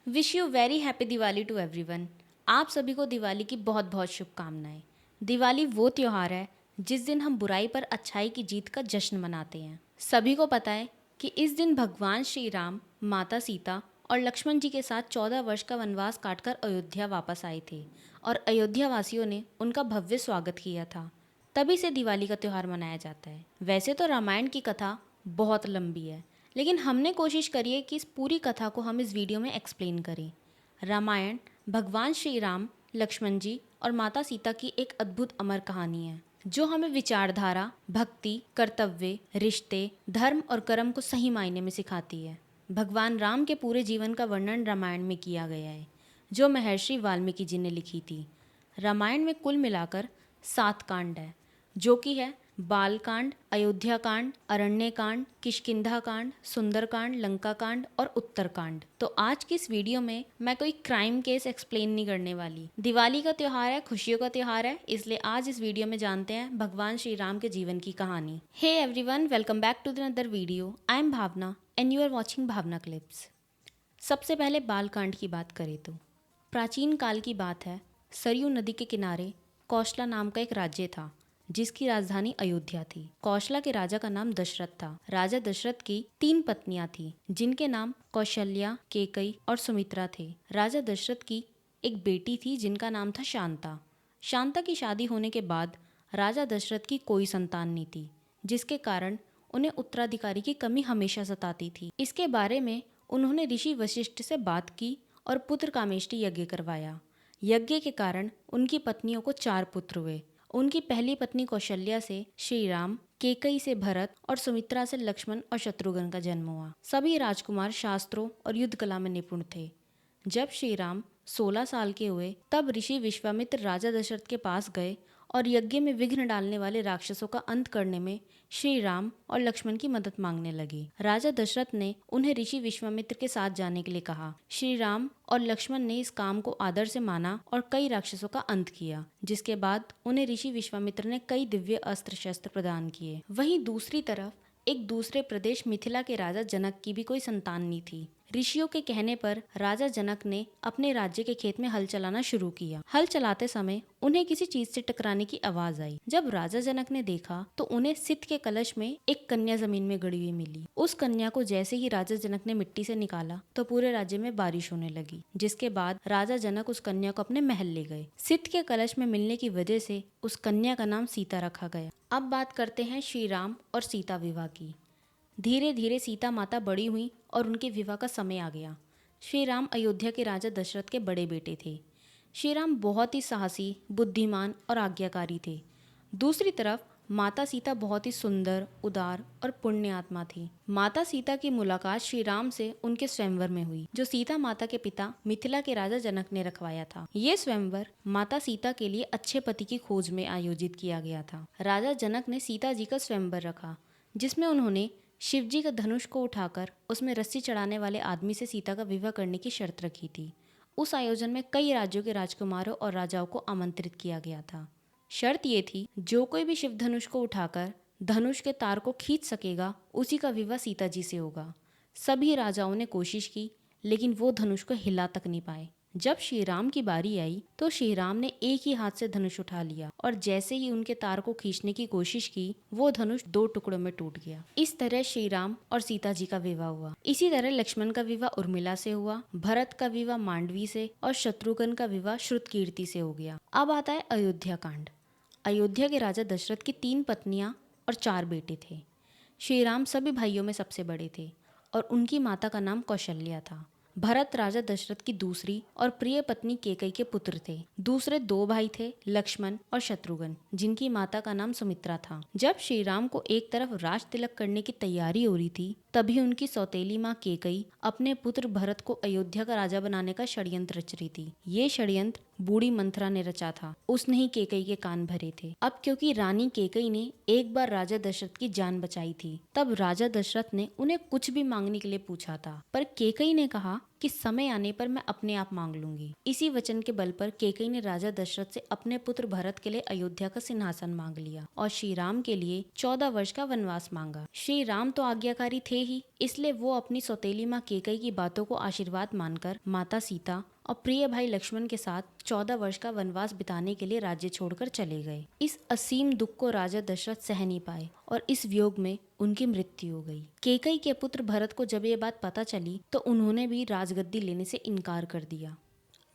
Wish you very happy Diwali to everyone. आप सभी को दिवाली की बहुत बहुत शुभकामनाएं। दिवाली वो त्योहार है जिस दिन हम बुराई पर अच्छाई की जीत का जश्न मनाते हैं। सभी को पता है कि इस दिन भगवान श्री राम, माता सीता और लक्ष्मण जी के साथ 14 वर्ष का वनवास काटकर अयोध्या वापस आए थे और अयोध्या वासियों ने उनका भव्य स्वागत किया था। तभी से दिवाली का त्यौहार मनाया जाता है। वैसे तो रामायण की कथा बहुत लंबी है, लेकिन हमने कोशिश करी है कि इस पूरी कथा को हम इस वीडियो में एक्सप्लेन करें। रामायण भगवान श्री राम, लक्ष्मण जी और माता सीता की एक अद्भुत अमर कहानी है जो हमें विचारधारा, भक्ति, कर्तव्य, रिश्ते, धर्म और कर्म को सही मायने में सिखाती है। भगवान राम के पूरे जीवन का वर्णन रामायण में किया गया है जो महर्षि वाल्मीकि जी ने लिखी थी। रामायण में कुल मिलाकर 7 कांड है जो कि है बाल कांड, अयोध्या कांड, अरण्य कांड, किष्किंधा कांड, सुंदर कांड, लंका कांड और उत्तर कांड। तो आज की इस वीडियो में मैं कोई क्राइम केस एक्सप्लेन नहीं करने वाली। दिवाली का त्योहार है, खुशियों का त्योहार है, इसलिए आज इस वीडियो में जानते हैं भगवान श्री राम के जीवन की कहानी। Hey everyone, welcome back to another video. I am Bhavana and you are watching Bhavana clips. सबसे पहले बालकांड की बात करें तो प्राचीन काल की बात है। सरयू नदी के किनारे कौशला नाम का एक राज्य था जिसकी राजधानी अयोध्या थी। कौशला के राजा का नाम दशरथ था। राजा दशरथ की 3 पत्नियां थीं जिनके नाम कौशल्या, केकई और सुमित्रा थे। राजा दशरथ की एक बेटी थी जिनका नाम था शांता। शांता की शादी होने के बाद राजा दशरथ की कोई संतान नहीं थी, जिसके कारण उन्हें उत्तराधिकारी की कमी हमेशा सताती थी। इसके बारे में उन्होंने ऋषि वशिष्ठ से बात की और पुत्र कामेष्टि यज्ञ करवाया। यज्ञ के कारण उनकी पत्नियों को 4 पुत्र हुए। उनकी पहली पत्नी कौशल्या से श्री राम, केकई से भरत और सुमित्रा से लक्ष्मण और शत्रुघ्न का जन्म हुआ। सभी राजकुमार शास्त्रों और युद्ध कला में निपुण थे। जब श्री राम 16 साल के हुए तब ऋषि विश्वामित्र राजा दशरथ के पास गए और यज्ञ में विघ्न डालने वाले राक्षसों का अंत करने में श्री राम और लक्ष्मण की मदद मांगने लगे। राजा दशरथ ने उन्हें ऋषि विश्वामित्र के साथ जाने के लिए कहा। श्री राम और लक्ष्मण ने इस काम को आदर से माना और कई राक्षसों का अंत किया, जिसके बाद उन्हें ऋषि विश्वामित्र ने कई दिव्य अस्त्र शस्त्र प्रदान किए। वहीं दूसरी तरफ एक दूसरे प्रदेश मिथिला के राजा जनक की भी कोई संतान नहीं थी। ऋषियों के कहने पर राजा जनक ने अपने राज्य के खेत में हल चलाना शुरू किया। हल चलाते समय उन्हें किसी चीज से टकराने की आवाज आई। जब राजा जनक ने देखा तो उन्हें सित के कलश में एक कन्या जमीन में गड़ी हुई मिली। उस कन्या को जैसे ही राजा जनक ने मिट्टी से निकाला तो पूरे राज्य में बारिश होने लगी, जिसके बाद राजा जनक उस कन्या को अपने महल ले गए। सित के कलश में मिलने की वजह से उस कन्या का नाम सीता रखा गया। अब बात करते हैं श्री राम और सीता विवाह की। धीरे धीरे सीता माता बड़ी हुई और उनके विवाह का समय आ गया। श्री राम अयोध्या के राजा दशरथ के बड़े बेटे थे। श्री राम बहुत ही साहसी, बुद्धिमान और आज्ञाकारी थे। दूसरी तरफ माता सीता बहुत ही सुंदर, उदार और पुण्य आत्मा थी। माता सीता की मुलाकात श्री राम से उनके स्वयंवर में हुई, जो सीता माता के पिता मिथिला के राजा जनक ने रखवाया था। ये स्वयंवर माता सीता के लिए अच्छे पति की खोज में आयोजित किया गया था। राजा जनक ने सीता जी का स्वयंवर रखा, जिसमें उन्होंने शिव जी का धनुष को उठाकर उसमें रस्सी चढ़ाने वाले आदमी से सीता का विवाह करने की शर्त रखी थी। उस आयोजन में कई राज्यों के राजकुमारों और राजाओं को आमंत्रित किया गया था। शर्त ये थी, जो कोई भी शिव धनुष को उठाकर धनुष के तार को खींच सकेगा उसी का विवाह सीता जी से होगा। सभी राजाओं ने कोशिश की, लेकिन वो धनुष को हिला तक नहीं पाए। जब श्री राम की बारी आई तो श्री राम ने एक ही हाथ से धनुष उठा लिया और जैसे ही उनके तार को खींचने की कोशिश की वो धनुष 2 टुकड़ों में टूट गया। इस तरह श्री राम और सीता जी का विवाह हुआ। इसी तरह लक्ष्मण का विवाह उर्मिला से हुआ, भरत का विवाह मांडवी से और शत्रुघ्न का विवाह श्रुतकीर्ति से हो गया। अब आता है अयोध्या कांड। अयोध्या के राजा दशरथ की 3 पत्नियां और 4 बेटे थे। श्री राम सभी भाइयों में सबसे बड़े थे और उनकी माता का नाम कौशल्या था। भरत राजा दशरथ की दूसरी और प्रिय पत्नी केकई के पुत्र थे। दूसरे 2 भाई थे, लक्ष्मण और शत्रुघ्न, जिनकी माता का नाम सुमित्रा था। जब श्री राम को एक तरफ राज तिलक करने की तैयारी हो रही थी, तभी उनकी सौतेली माँ केकई अपने पुत्र भरत को अयोध्या का राजा बनाने का षड्यंत्र रच रही थी। ये षड्यंत्र बूढ़ी मंथरा ने रचा था। उसने ही केकई के कान भरे थे। अब क्योंकि रानी केकई ने एक बार राजा दशरथ की जान बचाई थी, तब राजा दशरथ ने उन्हें कुछ भी मांगने के लिए पूछा था, पर केकई ने कहा कि समय आने पर मैं अपने आप मांग लूंगी। इसी वचन के बल पर कैकेयी ने राजा दशरथ से अपने पुत्र भरत के लिए अयोध्या का सिंहासन मांग लिया और श्री राम के लिए 14 वर्ष का वनवास मांगा। श्री राम तो आज्ञाकारी थे ही, इसलिए वो अपनी सौतेली माँ कैकेयी की बातों को आशीर्वाद मानकर माता सीता और प्रिय भाई लक्ष्मण के साथ 14 वर्ष का वनवास बिताने के लिए राज्य छोड़कर चले गए। इस असीम दुख को राजा दशरथ सह नहीं पाए और इस वियोग में उनकी मृत्यु हो गई। कैकेयी के पुत्र भरत को जब ये बात पता चली तो उन्होंने भी राजगद्दी लेने से इनकार कर दिया।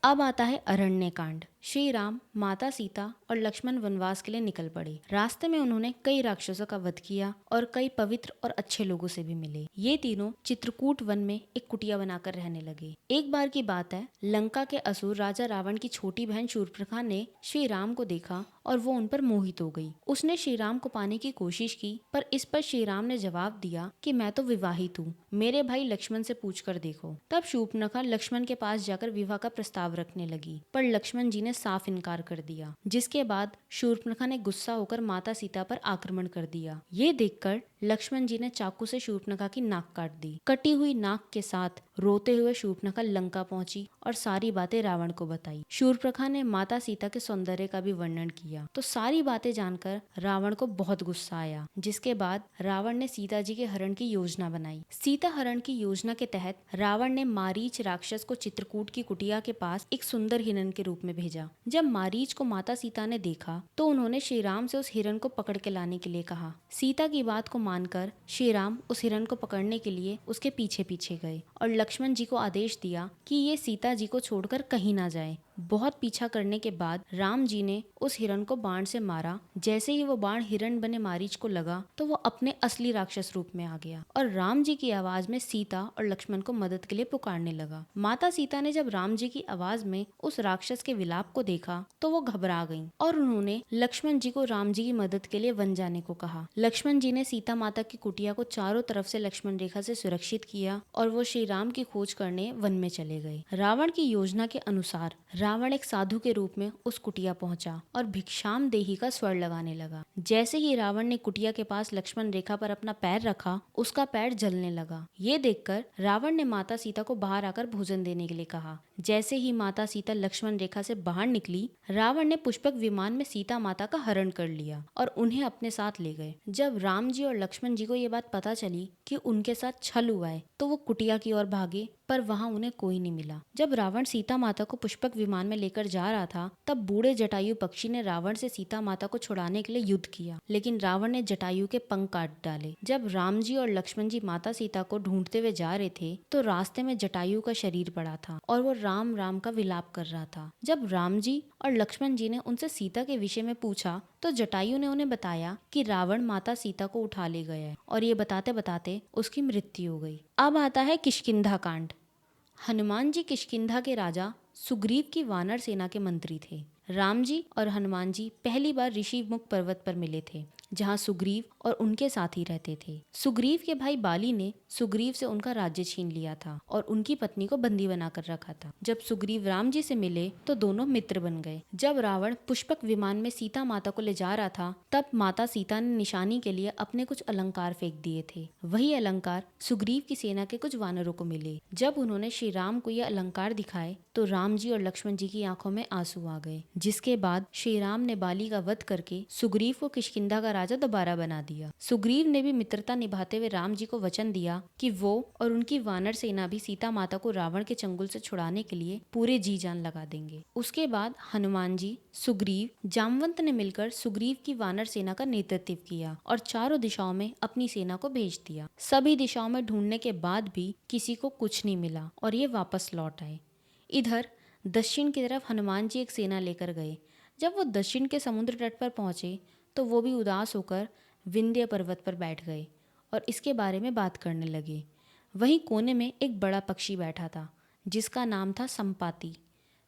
अब आता है अरण्य कांड। श्री राम, माता सीता और लक्ष्मण वनवास के लिए निकल पड़े। रास्ते में उन्होंने कई राक्षसों का वध किया और कई पवित्र और अच्छे लोगों से भी मिले। ये तीनों चित्रकूट वन में एक कुटिया बनाकर रहने लगे। एक बार की बात है, लंका के असुर राजा रावण की छोटी बहन शूर्पणखा ने श्री राम को देखा और वो उन पर मोहित हो गई। उसने श्री राम को पाने की कोशिश की, पर इस पर श्री राम ने जवाब दिया कि मैं तो विवाहित हूँ, मेरे भाई लक्ष्मण से पूछ कर देखो। तब शूर्पणखा लक्ष्मण के पास जाकर विवाह का प्रस्ताव रखने लगी, पर लक्ष्मण जी ने साफ इनकार कर दिया। जिसके बाद शूर्पणखा ने गुस्सा होकर माता सीता पर आक्रमण कर दिया। ये देखकर लक्ष्मण जी ने चाकू से शूर्पणखा की नाक काट दी। कटी हुई नाक के साथ रोते हुए शूर्पणखा लंका पहुंची और सारी बातें रावण को बताई। शूर्पणखा ने माता सीता के सौंदर्य का भी वर्णन किया तो सारी बातें जानकर रावण को बहुत गुस्सा आया। जिसके बाद रावण ने सीता जी के हरण की योजना बनाई। सीता हरण की योजना के तहत रावण ने मारीच राक्षस को चित्रकूट की कुटिया के पास एक सुंदर हिरण के रूप में भेजा। जब मारीच को माता सीता ने देखा तो उन्होंने श्री राम से उस हिरण को पकड़ के लाने के लिए कहा। सीता की बात को मानकर श्री राम उस हिरण को पकड़ने के लिए उसके पीछे पीछे गए और लक्ष्मण जी को आदेश दिया कि ये सीता जी को छोड़कर कहीं ना जाए। बहुत पीछा करने के बाद राम जी ने उस हिरण को बाण से मारा। जैसे ही वो बाण हिरण बने मारीच को लगा तो वो अपने असली राक्षस रूप में आ गया और राम जी की आवाज में सीता और लक्ष्मण को मदद के लिए पुकारने लगा। माता सीता ने जब राम जी की आवाज में उस राक्षस के विलाप को देखा तो वो घबरा गईं और उन्होंने लक्ष्मण जी को राम जी की मदद के लिए वन जाने को कहा। लक्ष्मण जी ने सीता माता की कुटिया को चारों तरफ से लक्ष्मण रेखा से सुरक्षित किया और वो श्री राम की खोज करने वन में चले गए। रावण की योजना के अनुसार रावण एक साधु के रूप में उस कुटिया पहुंचा और भिक्षाम देही का स्वर लगाने लगा। जैसे ही रावण ने कुटिया के पास लक्ष्मण रेखा पर अपना पैर रखा, उसका पैर जलने लगा। ये देखकर रावण ने माता सीता को बाहर आकर भोजन देने के लिए कहा। जैसे ही माता सीता लक्ष्मण रेखा से बाहर निकली, रावण ने पुष्पक विमान में सीता माता का हरण कर लिया और उन्हें अपने साथ ले गए। जब राम जी और लक्ष्मण जी को ये बात पता चली कि उनके साथ छल हुआ है तो वो कुटिया की ओर भागे, पर वहां उन्हें कोई नहीं मिला। जब रावण सीता माता को पुष्पक विमान में लेकर जा रहा था तब बूढ़े जटायु पक्षी ने रावण से सीता माता को छुड़ाने के लिए युद्ध किया, लेकिन रावण ने जटायु के पंख काट डाले। जब राम जी और लक्ष्मण जी माता सीता को ढूंढते हुए जा रहे थे तो रास्ते में जटायु का शरीर पड़ा था और वो राम राम का विलाप कर रहा था। जब राम जी और लक्ष्मण जी ने उनसे सीता के विषय में पूछा तो जटायु ने उन्हें बताया कि रावण माता सीता को उठा ले गया है और ये बताते बताते उसकी मृत्यु हो गई। अब आता है किष्किंधा कांड। हनुमान जी किष्किंधा के राजा सुग्रीव की वानर सेना के मंत्री थे। राम जी और हनुमान जी पहली बार ऋषिमुख पर्वत पर मिले थे, जहाँ सुग्रीव और उनके साथी रहते थे। सुग्रीव के भाई बाली ने सुग्रीव से उनका राज्य छीन लिया था और उनकी पत्नी को बंदी बनाकर रखा था। जब सुग्रीव राम जी से मिले तो दोनों मित्र बन गए। जब रावण पुष्पक विमान में सीता माता को ले जा रहा था तब माता सीता ने निशानी के लिए अपने कुछ अलंकार फेंक दिए थे। वही अलंकार सुग्रीव की सेना के कुछ वानरों को मिले। जब उन्होंने श्री राम को यह अलंकार दिखाए तो राम जी और लक्ष्मण जी की आंखों में आंसू आ गए। जिसके बाद श्री राम ने बाली का वध करके सुग्रीव को किष्किंधा का राजा दोबारा बना दिया। सुग्रीव ने भी मित्रता निभाते हुए राम जी को वचन दिया कि वो और उनकी वानर सेना भी सीता माता को रावण के चंगुल से छुड़ाने के लिए पूरे जी जान लगा देंगे। उसके बाद हनुमान जी, सुग्रीव, जामवंत ने मिलकर सुग्रीव की वानर सेना का नेतृत्व किया और चारों दिशाओं में अपनी सेना को भेज दिया। सभी दिशाओं में ढूंढने के बाद भी किसी को कुछ नहीं मिला और ये वापस लौट आए। इधर दक्षिण की तरफ हनुमान जी एक सेना लेकर गए। जब वो दक्षिण के समुद्र तट पर पहुंचे तो वो भी उदास होकर विंध्य पर्वत पर बैठ गए और इसके बारे में बात करने लगे। वहीं कोने में एक बड़ा पक्षी बैठा था जिसका नाम था संपाति।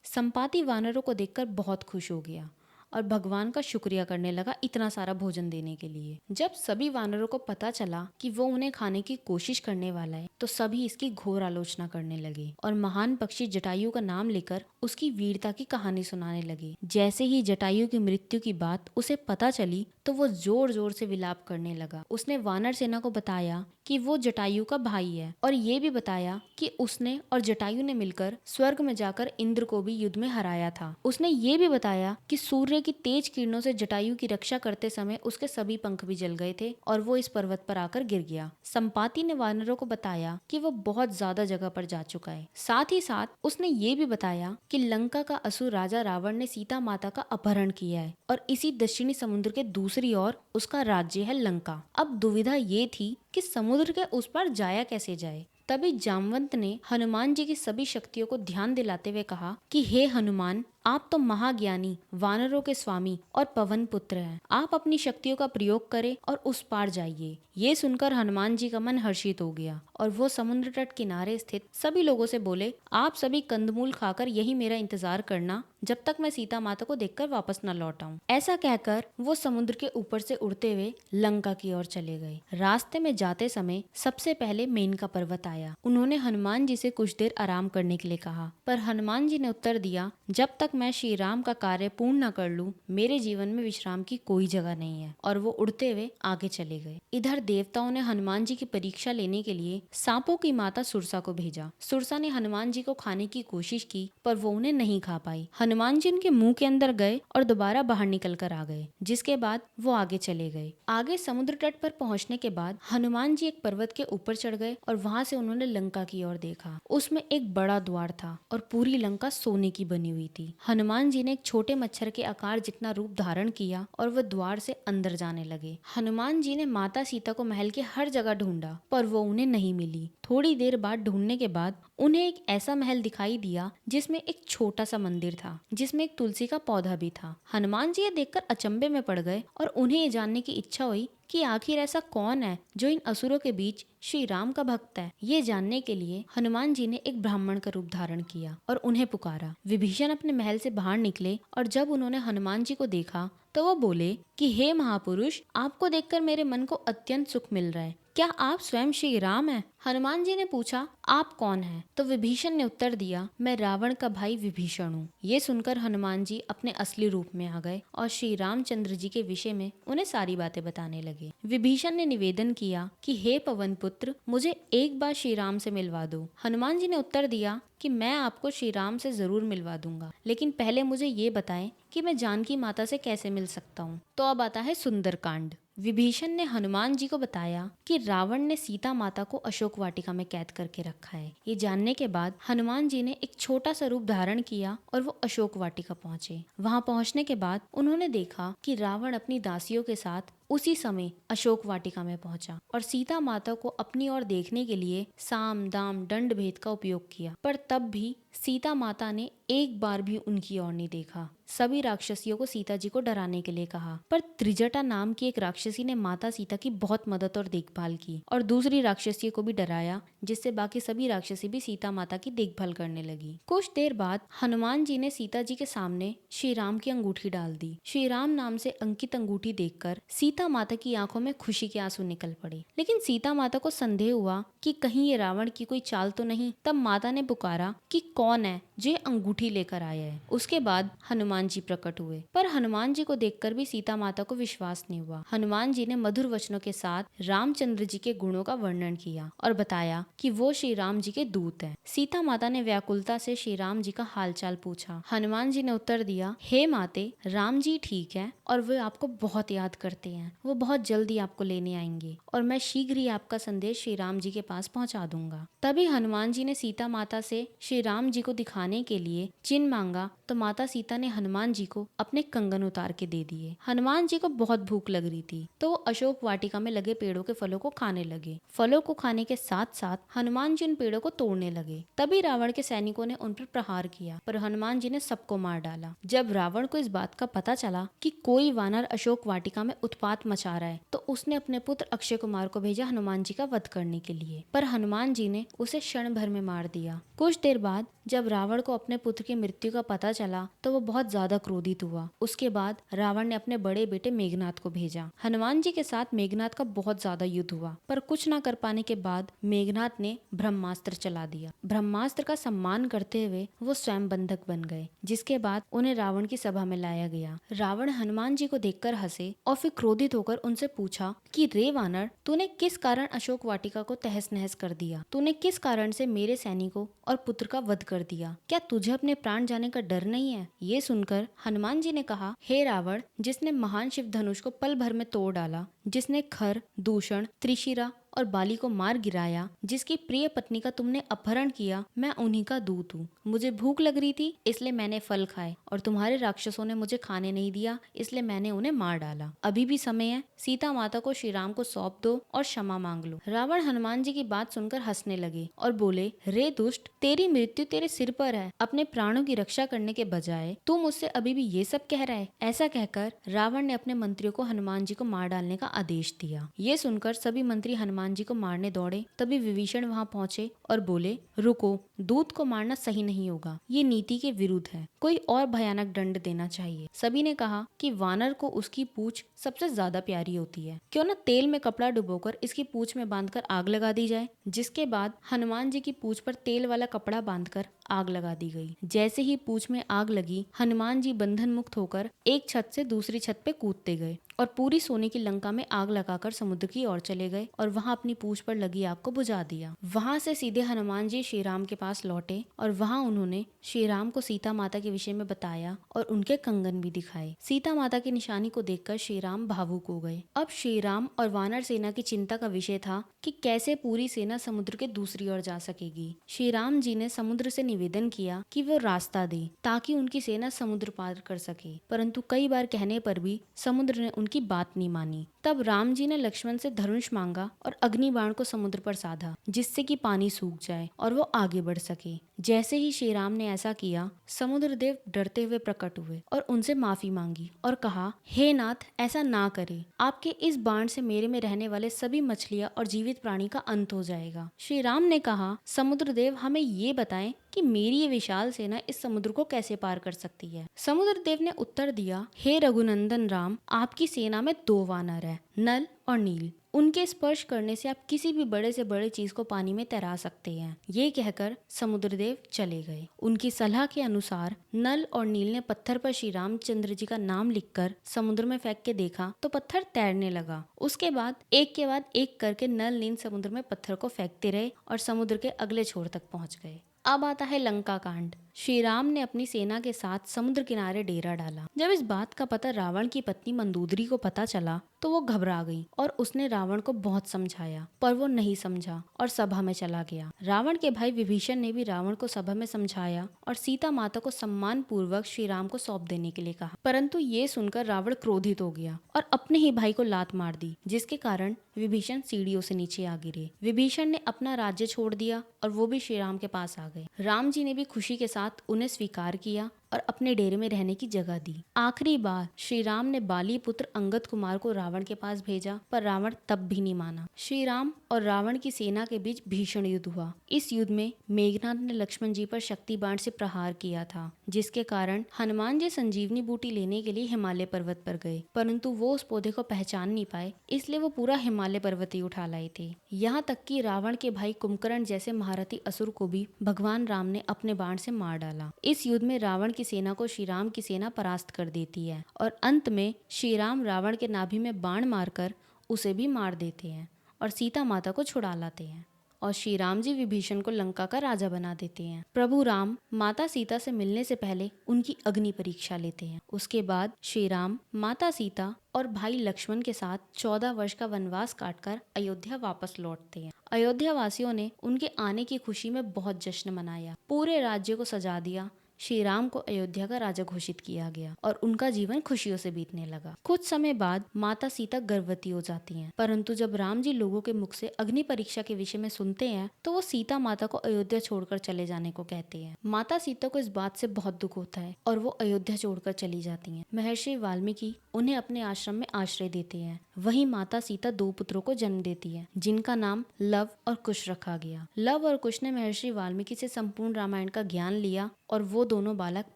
संपाति वानरों को देखकर बहुत खुश हो गया और भगवान का शुक्रिया करने लगा इतना सारा भोजन देने के लिए। जब सभी वानरों को पता चला कि वो उन्हें खाने की कोशिश करने वाला है तो सभी इसकी घोर आलोचना करने लगे और महान पक्षी जटायु का नाम लेकर उसकी वीरता की कहानी सुनाने लगे। जैसे ही जटायु की मृत्यु की बात उसे पता चली तो वो जोर जोर से विलाप करने लगा। उसने वानर सेना को बताया कि वो जटायु का भाई है और ये भी बताया कि उसने और जटायु ने मिलकर स्वर्ग में जाकर इंद्र को भी युद्ध में हराया था। उसने ये भी बताया कि सूर्य की तेज किरणों से जटायु की रक्षा करते समय उसके सभी पंख भी जल गए थे और वो इस पर्वत पर आकर गिर गया। संपाति ने वानरों को बताया कि वो बहुत ज्यादा जगह पर जा चुका है। साथ ही साथ उसने ये भी बताया कि लंका का असुर राजा रावण ने सीता माता का अपहरण किया है और इसी दक्षिणी समुद्र के दूसरी ओर उसका राज्य है लंका। अब दुविधा ये थी कि समुद्र के उस पार जाया कैसे जाए। तभी जामवंत ने हनुमान जी की सभी शक्तियों को ध्यान दिलाते हुए कहा कि हे हनुमान, आप तो महाज्ञानी, वानरों के स्वामी और पवन पुत्र हैं। आप अपनी शक्तियों का प्रयोग करें और उस पार जाइए। ये सुनकर हनुमान जी का मन हर्षित हो गया और वो समुद्र तट किनारे स्थित सभी लोगों से बोले, आप सभी कंदमूल खाकर यही मेरा इंतजार करना जब तक मैं सीता माता को देखकर वापस न लौट आऊं। ऐसा कहकर वो समुद्र के ऊपर से उड़ते हुए लंका की ओर चले गए। रास्ते में जाते समय सबसे पहले मेनका पर्वत आया। उन्होंने हनुमान जी से कुछ देर आराम करने के लिए कहा, पर हनुमान जी ने उत्तर दिया, जब तक मैं श्री राम का कार्य पूर्ण न कर लूं, मेरे जीवन में विश्राम की कोई जगह नहीं है। और वो उड़ते हुए आगे चले गए। इधर देवताओं ने हनुमान जी की परीक्षा लेने के लिए सांपों की माता सुरसा को भेजा। सुरसा ने हनुमान जी को खाने की कोशिश की, पर वो उन्हें नहीं खा पाई। हनुमान जी उनके मुंह के अंदर गए और दोबारा बाहर निकल कर आ गए, जिसके बाद वो आगे चले गए। आगे समुद्र तट पर पहुंचने के बाद हनुमान जी एक पर्वत के ऊपर चढ़ गए और वहां से उन्होंने लंका की ओर देखा। उसमें एक बड़ा द्वार था और पूरी लंका सोने की बनी हुई थी। हनुमान जी ने एक छोटे मच्छर के आकार जितना रूप धारण किया और वह द्वार से अंदर जाने लगे। हनुमान जी ने माता सीता को महल के हर जगह ढूंढा, पर वो उन्हें नहीं मिली। थोड़ी देर बाद ढूंढने के बाद उन्हें एक ऐसा महल दिखाई दिया जिसमें एक छोटा सा मंदिर था, जिसमें एक तुलसी का पौधा भी था। हनुमान जी ये देखकर अचंभे में पड़ गए और उन्हें ये जानने की इच्छा हुई कि आखिर ऐसा कौन है जो इन असुरों के बीच श्री राम का भक्त है। ये जानने के लिए हनुमान जी ने एक ब्राह्मण का रूप धारण किया और उन्हें पुकारा। विभीषण अपने महल से बाहर निकले और जब उन्होंने हनुमान जी को देखा तो वो बोले कि हे महापुरुष, आपको देखकर मेरे मन को अत्यंत सुख मिल रहा है। क्या आप स्वयं श्री राम हैं? हनुमान जी ने पूछा, आप कौन हैं? तो विभीषण ने उत्तर दिया, मैं रावण का भाई विभीषण हूँ। ये सुनकर हनुमान जी अपने असली रूप में आ गए और श्री रामचंद्र जी के विषय में उन्हें सारी बातें बताने लगे। विभीषण ने निवेदन किया कि हे पवन पुत्र, मुझे एक बार श्री राम से मिलवा दो। हनुमान जी ने उत्तर दिया कि मैं आपको श्री राम से जरूर मिलवा दूंगा, लेकिन पहले मुझे ये बताएं कि मैं जानकी माता से कैसे मिल सकता हूँ। तो अब आता है सुंदरकांड। विभीषण ने हनुमान जी को बताया कि रावण ने सीता माता को अशोक वाटिका में कैद करके रखा है। ये जानने के बाद हनुमान जी ने एक छोटा सा रूप धारण किया और वो अशोक वाटिका पहुँचे। वहाँ पहुँचने के बाद उन्होंने देखा कि रावण अपनी दासियों के साथ उसी समय अशोक वाटिका में पहुंचा और सीता माता को अपनी ओर देखने के लिए साम दाम दंड भेद का उपयोग किया, पर तब भी सीता माता ने एक बार भी उनकी ओर नहीं देखा। सभी राक्षसियों को सीता जी को डराने के लिए कहा, पर त्रिजटा नाम की एक राक्षसी ने माता सीता की बहुत मदद और देखभाल की और दूसरी राक्षसियों को भी डराया, जिससे बाकी सभी राक्षसी भी सीता माता की देखभाल करने लगी। कुछ देर बाद हनुमान जी ने सीता जी के सामने श्री राम की अंगूठी डाल दी। श्री राम नाम से अंकित अंगूठी देखकर सीता माता की आंखों में खुशी के आंसू निकल पड़े, लेकिन सीता माता को संदेह हुआ कि कहीं ये रावण की कोई चाल तो नहीं। तब माता ने पुकारा कि कौन है जो अंगूठी लेकर आया है। उसके बाद हनुमान जी प्रकट हुए, पर हनुमान जी को देखकर भी सीता माता को विश्वास नहीं हुआ। हनुमान जी ने मधुर वचनों के साथ रामचंद्र जी के गुणों का वर्णन किया और बताया कि वो श्री राम जी के दूत हैं। सीता माता ने व्याकुलता से श्री राम जी का हालचाल पूछा। हनुमान जी ने उत्तर दिया, हे माते, राम जी ठीक है और वे आपको बहुत याद करते हैं। वो बहुत जल्दी आपको लेने आएंगे और मैं शीघ्र ही आपका संदेश श्री राम जी के पास पहुंचा दूंगा। तभी हनुमान जी ने सीता माता से श्री राम जी को दिखाने के लिए चिन्ह मांगा, तो माता सीता ने हनुमान जी को अपने कंगन उतार के दे दिए। हनुमान जी को बहुत भूख लग रही थी, तो वो अशोक वाटिका में लगे पेड़ों के फलों को खाने लगे। फलों को खाने के साथ साथ हनुमान जी उन पेड़ों को तोड़ने लगे। तभी रावण के सैनिकों ने उन पर प्रहार किया, पर हनुमान जी ने सबको मार डाला। जब रावण को इस बात का पता चला कि कोई वानर अशोक वाटिका में उत्पात मचा रहा है, तो उसने अपने पुत्र अक्षय कुमार को भेजा हनुमान जी का वध करने के लिए, पर हनुमान जी ने उसे क्षण भर में मार दिया। कुछ देर बाद जब रावण को अपने पुत्र की मृत्यु का पता चला तो वो बहुत ज्यादा क्रोधित हुआ। उसके बाद रावण ने अपने बड़े बेटे मेघनाथ को भेजा। हनुमान जी के साथ मेघनाथ का बहुत ज्यादा युद्ध हुआ, पर कुछ न कर पाने के बाद मेघनाथ ने ब्रह्मास्त्र चला दिया। ब्रह्मास्त्र का सम्मान करते हुए वो स्वयं बंधक बन गए, जिसके बाद उन्हें रावण की सभा में लाया गया। रावण हनुमान जी को देखकर हंसे और फिर क्रोधित होकर उनसे पूछा कि रे वानर, तूने किस कारण अशोक वाटिका को तहस नहस कर दिया? तूने किस कारण से मेरे सैनिकों और पुत्र का वध कर दिया? क्या तुझे अपने प्राण जाने का डर नहीं है? ये सुनकर हनुमान जी ने कहा, हे रावण, जिसने महान शिव धनुष को पल भर में तोड़ डाला, जिसने खर, दूषण, त्रिशिरा और बाली को मार गिराया, जिसकी प्रिय पत्नी का तुमने अपहरण किया, मैं उन्हीं का दूत हूँ। मुझे भूख लग रही थी इसलिए मैंने फल खाए और तुम्हारे राक्षसों ने मुझे खाने नहीं दिया, इसलिए मैंने उन्हें मार डाला। अभी भी समय है, सीता माता को श्री राम को सौंप दो और क्षमा मांग लो। रावण हनुमान जी की बात सुनकर हंसने लगे और बोले, रे दुष्ट, तेरी मृत्यु तेरे सिर पर है। अपने प्राणों की रक्षा करने के बजाय तू मुझसे अभी भी ये सब कह रहा है। ऐसा कहकर रावण ने अपने मंत्रियों को हनुमान जी को मार डालने का आदेश दिया। ये सुनकर सभी मंत्री हनुमान जी को मारने दौड़े। तभी विभीषण वहां पहुंचे और बोले, रुको, दूत को मारना सही नहीं होगा, ये नीति के विरुद्ध है, कोई और भयानक दंड देना चाहिए। सभी ने कहा कि वानर को उसकी पूंछ सबसे ज्यादा प्यारी होती है, क्यों न तेल में कपड़ा डुबोकर इसकी पूंछ में बांधकर आग लगा दी जाए। जिसके बाद हनुमान जी की पूंछ पर तेल वाला कपड़ा बांधकर आग लगा दी गई। जैसे ही पूंछ में आग लगी, हनुमान जी बंधन मुक्त होकर एक छत से दूसरी छत पे कूदते गए और पूरी सोने की लंका में आग लगाकर समुद्र की ओर चले गए और वहां अपनी पूंछ पर लगी आग को बुझा दिया। वहां से सीधे हनुमान जी श्री राम के पास लौटे और वहां उन्होंने श्री राम को सीता माता के विषय में बताया और उनके कंगन भी दिखाए। सीता माता की निशानी को देखकर श्री राम भावुक हो गए। अब श्री राम और वानर सेना की चिंता का विषय था कि कैसे पूरी सेना समुद्र के दूसरी ओर जा सकेगी। श्री राम जी ने समुद्र से निवेदन किया कि वो रास्ता दे ताकि उनकी सेना समुद्र पार कर सके, परंतु कई बार कहने पर भी समुद्र ने उनकी बात नहीं मानी। तब राम जी ने लक्ष्मण से धनुष मांगा और अग्नि बाण को समुद्र पर साधा, जिससे कि पानी सूख जाए और वो आगे बढ़ सके। जैसे ही श्री राम ने ऐसा किया, समुद्र देव डरते हुए प्रकट हुए और उनसे माफी मांगी और कहा, हे नाथ, ऐसा ना करे, आपके इस बाण से मेरे में रहने वाले सभी मछलियां और जीवित प्राणी का अंत हो जाएगा। श्री राम ने कहा, समुद्र देव, हमें ये बताएं कि मेरी ये विशाल सेना इस समुद्र को कैसे पार कर सकती है। समुद्र देव ने उत्तर दिया, हे रघुनंदन राम, आपकी सेना में 2 वानर है, नल और नील। उनके स्पर्श करने से आप किसी भी बड़े से बड़े चीज को पानी में तैरा सकते हैं। ये कहकर समुद्रदेव चले गए। उनकी सलाह के अनुसार नल और नील ने पत्थर पर श्री रामचंद्र जी का नाम लिखकर समुद्र में फेंक के देखा तो पत्थर तैरने लगा। उसके बाद एक के बाद एक करके नल नील समुद्र में पत्थर को फेंकते रहे और समुद्र के अगले छोर तक पहुंच गए। अब आता है लंका कांड। श्री राम ने अपनी सेना के साथ समुद्र किनारे डेरा डाला। जब इस बात का पता रावण की पत्नी मंदोदरी को पता चला तो वो घबरा गई और उसने रावण को बहुत समझाया, पर वो नहीं समझा और सभा में चला गया। रावण के भाई विभीषण ने भी रावण को सभा में समझाया और सीता माता को सम्मान पूर्वक श्री राम को सौंप देने के लिए कहा, परंतु ये सुनकर रावण क्रोधित हो गया और अपने ही भाई को लात मार दी, जिसके कारण विभीषण सीढ़ियों से नीचे आ गिरे। विभीषण ने अपना राज्य छोड़ दिया और वो भी श्री राम के पास आ गए। राम जी ने भी खुशी के साथ उन्हें स्वीकार किया और अपने डेरे में रहने की जगह दी। आखिरी बार श्री राम ने बाली पुत्र अंगद कुमार को रावण के पास भेजा, पर रावण तब भी नहीं माना। श्री राम और रावण की सेना के बीच भीषण युद्ध हुआ। इस युद्ध में मेघनाथ ने लक्ष्मण जी पर शक्ति बाण से प्रहार किया था, जिसके कारण हनुमान जी संजीवनी बूटी लेने के लिए हिमालय पर्वत पर गए, परंतु वो उस पौधे को पहचान नहीं पाए, इसलिए वो पूरा हिमालय पर्वत ही उठा लाए थे। यहाँ तक कि रावण के भाई कुंभकर्ण जैसे महारथी असुर को भी भगवान राम ने अपने बाण से मार डाला। इस युद्ध में रावण की सेना को श्री राम की सेना परास्त कर देती है और अंत में श्री राम रावण के नाभि में बाण मारकर उसे भी मार देते हैं और सीता माता को छुड़ा लाते हैं और श्री राम जी विभीषण को लंका का राजा बना देते हैं। प्रभु राम माता सीता से मिलने से पहले उनकी अग्नि परीक्षा लेते हैं। उसके बाद श्री राम माता सीता और भाई लक्ष्मण के साथ 14 वर्ष का वनवास काटकर अयोध्या वापस लौटते हैं। अयोध्या वासियों ने उनके आने की खुशी में बहुत जश्न मनाया, पूरे राज्य को सजा दिया। श्री राम को अयोध्या का राजा घोषित किया गया और उनका जीवन खुशियों से बीतने लगा। कुछ समय बाद माता सीता गर्भवती हो जाती हैं, परंतु जब राम जी लोगों के मुख से अग्नि परीक्षा के विषय में सुनते हैं तो वो सीता माता को अयोध्या छोड़कर चले जाने को कहते हैं। माता सीता को इस बात से बहुत दुख होता है और वो अयोध्या छोड़कर चली जाती हैं। महर्षि वाल्मीकि उन्हें अपने आश्रम में आश्रय देते हैं। वहीं माता सीता 2 पुत्रों को जन्म देती है, जिनका नाम लव और कुश रखा गया। लव और कुश ने महर्षि वाल्मीकि से संपूर्ण रामायण का ज्ञान लिया और वो दोनों बालक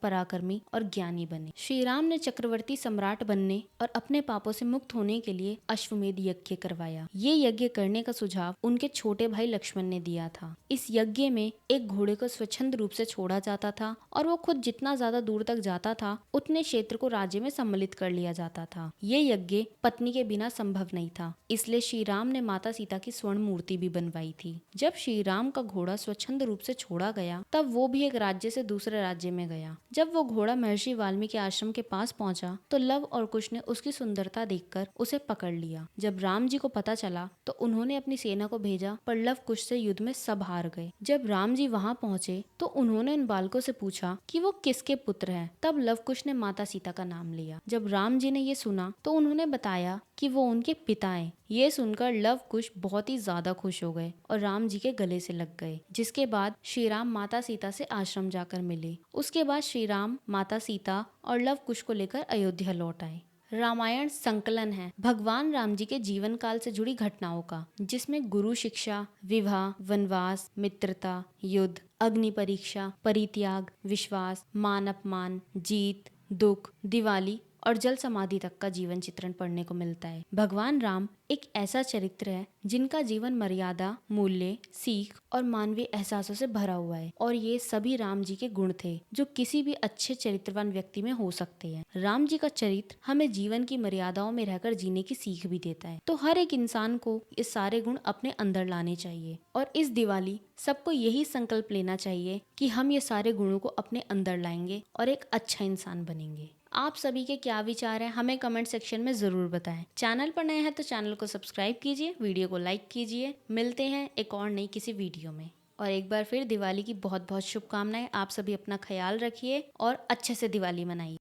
पराक्रमी और ज्ञानी बने। श्री राम ने चक्रवर्ती सम्राट बनने और अपने पापों से मुक्त होने के लिए अश्वमेध यज्ञ करवाया। ये यज्ञ करने का सुझाव उनके छोटे भाई लक्ष्मण ने दिया था। इस यज्ञ में एक घोड़े को स्वच्छंद रूप से छोड़ा जाता था और वो खुद जितना ज्यादा दूर तक जाता था उतने क्षेत्र को राज्य में सम्मिलित कर लिया जाता था। ये यज्ञ पत्नी के बिना संभव नहीं था, इसलिए श्री राम ने माता सीता की स्वर्ण मूर्ति भी बनवाई थी। जब श्री राम का घोड़ा स्वच्छंद रूप से छोड़ा गया तब वो भी एक राज्य से दूसरे राज्य में गया। जब वो घोड़ा महर्षि वाल्मीकि आश्रम के पास पहुंचा तो लव और कुश ने उसकी सुंदरता देखकर उसे पकड़ लिया। जब राम जी को पता चला तो उन्होंने अपनी सेना को भेजा, पर लव कुश से युद्ध में सब हार गए। जब राम जी वहां पहुंचे तो उन्होंने उन बालकों से पूछा कि वो किसके पुत्र हैं। तब लव कुश ने माता सीता का नाम लिया। जब राम जी ने ये सुना तो उन्होंने बताया कि वो उनके पिता हैं। ये सुनकर लव कुश बहुत ही ज्यादा खुश हो गए और राम जी के गले से लग गए, जिसके बाद श्री राम माता सीता से आश्रम जाकर मिले। उसके बाद श्री राम माता सीता और लव कुश को लेकर अयोध्या लौट आए। रामायण संकलन है भगवान राम जी के जीवन काल से जुड़ी घटनाओं का, जिसमें गुरु शिक्षा, विवाह, वनवास, मित्रता, युद्ध, अग्नि परीक्षा, परित्याग, विश्वास, मान अपमान, जीत, दुख, दिवाली और जल समाधि तक का जीवन चित्रण पढ़ने को मिलता है। भगवान राम एक ऐसा चरित्र है जिनका जीवन मर्यादा, मूल्य, सीख और मानवीय एहसासों से भरा हुआ है और ये सभी राम जी के गुण थे जो किसी भी अच्छे चरित्रवान व्यक्ति में हो सकते हैं। राम जी का चरित्र हमें जीवन की मर्यादाओं में रहकर जीने की सीख भी देता है। तो हर एक इंसान को ये सारे गुण अपने अंदर लाने चाहिए और इस दिवाली सबको यही संकल्प लेना चाहिए कि हम ये सारे गुणों को अपने अंदर लाएंगे और एक अच्छा इंसान बनेंगे। आप सभी के क्या विचार हैं हमें कमेंट सेक्शन में जरूर बताएं। चैनल पर नए हैं तो चैनल को सब्सक्राइब कीजिए, वीडियो को लाइक कीजिए। मिलते हैं एक और नई किसी वीडियो में। और एक बार फिर दिवाली की बहुत बहुत शुभकामनाएं। आप सभी अपना ख्याल रखिए और अच्छे से दिवाली मनाइए।